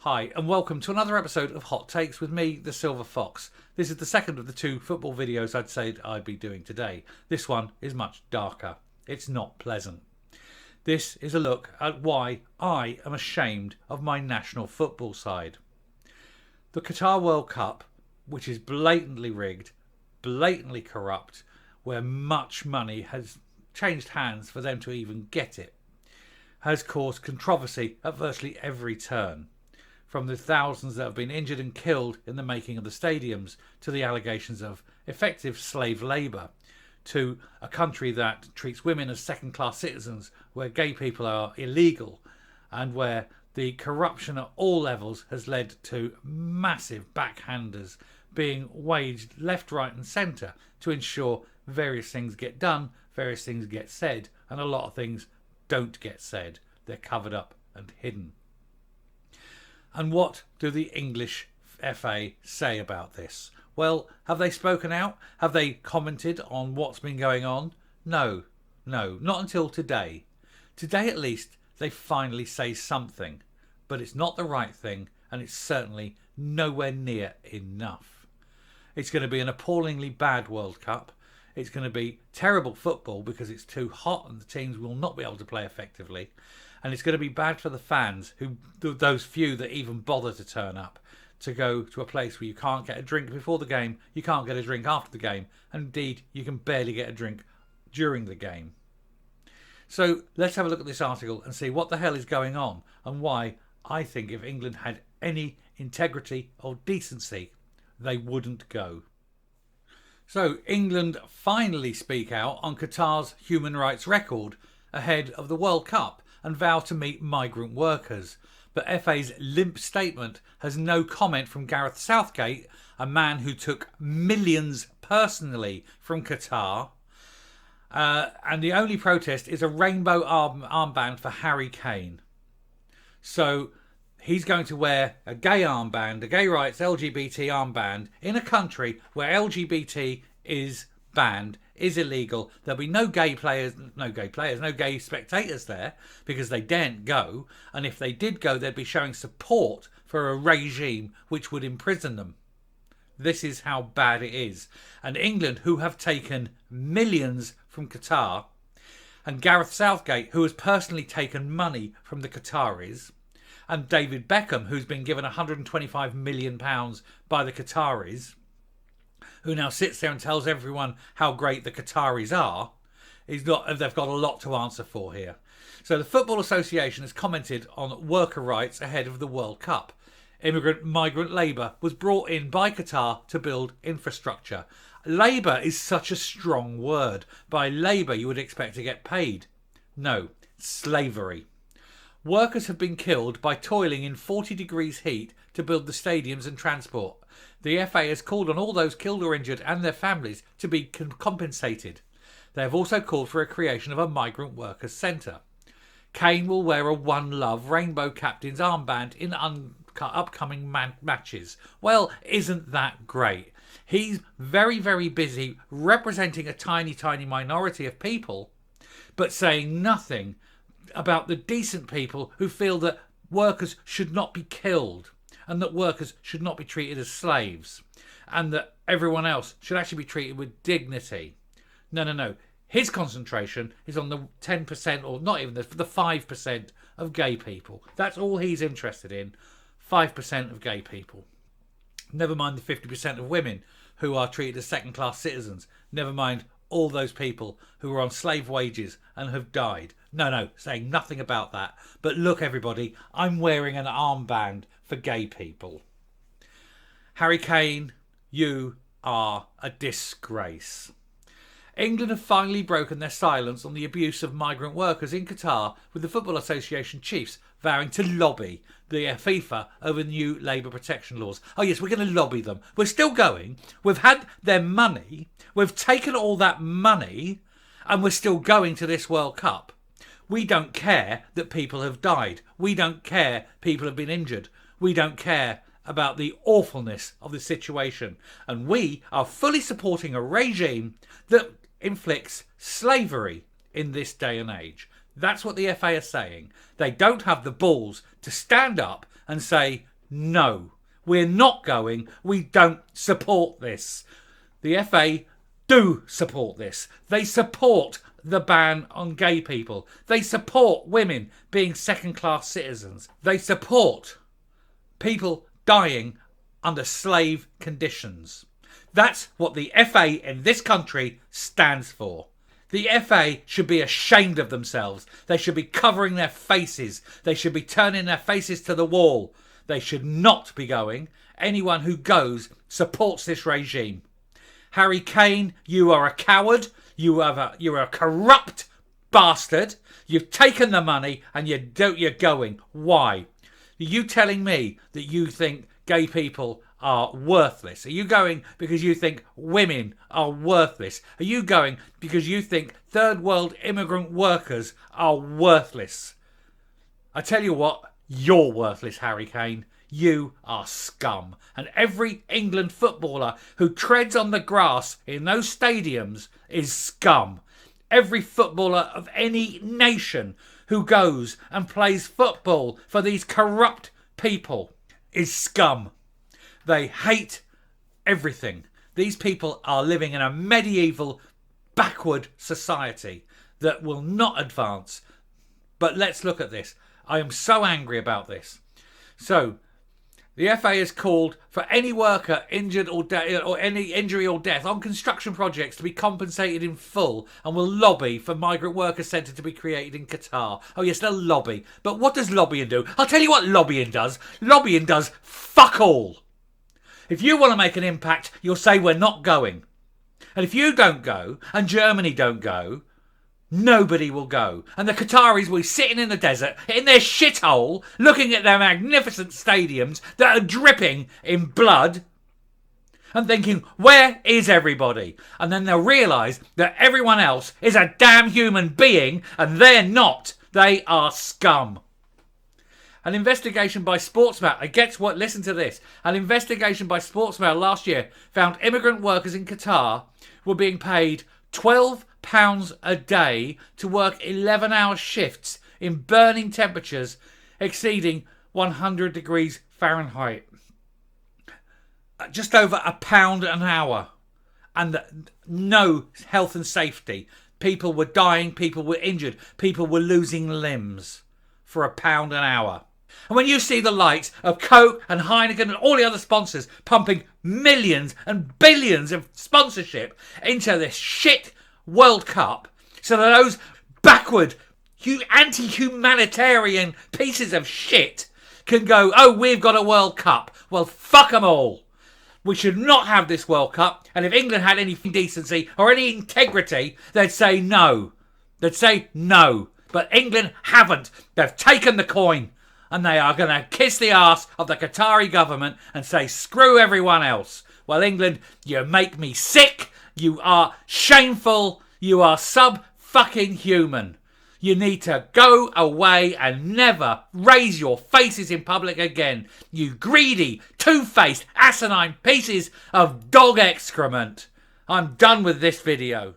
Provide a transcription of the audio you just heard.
Hi, and welcome to another episode of Hot Takes with me, the Silver Fox. This is the second of the two football videos I'd say I'd be doing today. This one is much darker. It's not pleasant. This is a look at why I am ashamed of my national football side. The Qatar World Cup, which is blatantly rigged, blatantly corrupt, where much money has changed hands for them to even get it, has caused controversy at virtually every turn. From the thousands that have been injured and killed in the making of the stadiums, to the allegations of effective slave labour, to a country that treats women as second-class citizens, where gay people are illegal, and where the corruption at all levels has led to massive backhanders being waged left, right and centre to ensure various things get done, various things get said, and a lot of things don't get said. They're covered up and hidden. And what do the English FA say about this? Well, have they spoken out? Have they commented on what's been going on? No, not until today. Today at least they finally say something, but it's not the right thing, and it's certainly nowhere near enough. It's going to be an appallingly bad World Cup. It's going to be terrible football because it's too hot and the teams will not be able to play effectively. And it's going to be bad for the fans, those few that even bother to turn up, to go to a place where you can't get a drink before the game, you can't get a drink after the game, and indeed you can barely get a drink during the game. So let's have a look at this article and see what the hell is going on and why I think if England had any integrity or decency, they wouldn't go. So England finally speak out on Qatar's human rights record ahead of the World Cup and vow to meet migrant workers. But FA's limp statement has no comment from Gareth Southgate, a man who took millions personally from Qatar. And the only protest is a rainbow armband for Harry Kane. So he's going to wear a gay armband, a gay rights LGBT armband, in a country where LGBT is banned, is illegal. There'll be no gay spectators there because they daren't go. And if they did go, they'd be showing support for a regime which would imprison them. This is how bad it is. And England, who have taken millions from Qatar, and Gareth Southgate, who has personally taken money from the Qataris, and David Beckham, who's been given £125 million by the Qataris, who now sits there and tells everyone how great the Qataris are, they've got a lot to answer for here. So the Football Association has commented on worker rights ahead of the World Cup. Migrant labour was brought in by Qatar to build infrastructure. Labour is such a strong word. By labour you would expect to get paid. No, slavery. Workers have been killed by toiling in 40 degrees heat to build the stadiums and transport. The FA has called on all those killed or injured and their families to be compensated. They have also called for a creation of a migrant workers' centre. Kane will wear a One Love rainbow captain's armband in upcoming matches. Well, isn't that great? He's very, very busy representing a tiny, tiny minority of people, but saying nothing about the decent people who feel that workers should not be killed and that workers should not be treated as slaves and that everyone else should actually be treated with dignity. No. His concentration is on the 10% or not even the 5% of gay people. That's all he's interested in. 5% of gay people. Never mind the 50% of women who are treated as second-class citizens. Never mind all those people who are on slave wages and have died. No, saying nothing about that. But look, everybody, I'm wearing an armband for gay people. Harry Kane, you are a disgrace. England have finally broken their silence on the abuse of migrant workers in Qatar, with the Football Association chiefs vowing to lobby the FIFA over new labour protection laws. Oh yes, we're going to lobby them. We're still going. We've had their money. We've taken all that money and we're still going to this World Cup. We don't care that people have died. We don't care people have been injured. We don't care about the awfulness of the situation. And we are fully supporting a regime that inflicts slavery in this day and age. That's what the FA are saying. They don't have the balls to stand up and say, no, we're not going. We don't support this. The FA do support this. They support the ban on gay people. They support women being second-class citizens. They support people dying under slave conditions. That's what the FA in this country stands for. The FA should be ashamed of themselves. They should be covering their faces. They should be turning their faces to the wall. They should not be going. Anyone who goes supports this regime. Harry Kane, you are a coward. You're a corrupt bastard. You've taken the money and you're going. Why? Are you telling me that you think gay people are worthless? Are you going because you think women are worthless? Are you going because you think third world immigrant workers are worthless? I tell you what, you're worthless, Harry Kane. You are scum. And every England footballer who treads on the grass in those stadiums is scum. Every footballer of any nation who goes and plays football for these corrupt people is scum. They hate everything. These people are living in a medieval, backward society that will not advance. But let's look at this. I am so angry about this. So, the FA has called for any worker injured or any injury or death on construction projects to be compensated in full, and will lobby for migrant worker centre to be created in Qatar. Oh yes, they'll lobby. But what does lobbying do? I'll tell you what lobbying does. Lobbying does fuck all. If you want to make an impact, you'll say we're not going. And if you don't go, and Germany don't go, nobody will go. And the Qataris will be sitting in the desert, in their shithole, looking at their magnificent stadiums that are dripping in blood, and thinking, where is everybody? And then they'll realise that everyone else is a damn human being, and they're not. They are scum. An investigation by Sportsmail, listen to this. An investigation by Sportsmail last year found immigrant workers in Qatar were being paid £12 a day to work 11-hour shifts in burning temperatures exceeding 100 degrees Fahrenheit. Just over £1 an hour. And no health and safety. People were dying, people were injured, people were losing limbs for £1 an hour. And when you see the likes of Coke and Heineken and all the other sponsors pumping millions and billions of sponsorship into this shit World Cup, so that those backward, anti-humanitarian pieces of shit can go, oh, we've got a World Cup. Well, fuck them all. We should not have this World Cup. And if England had any decency or any integrity, they'd say no. They'd say no. But England haven't. They've taken the coin. And they are going to kiss the arse of the Qatari government and say, screw everyone else. Well, England, you make me sick. You are shameful. You are sub-fucking human. You need to go away and never raise your faces in public again. You greedy, two-faced, asinine pieces of dog excrement. I'm done with this video.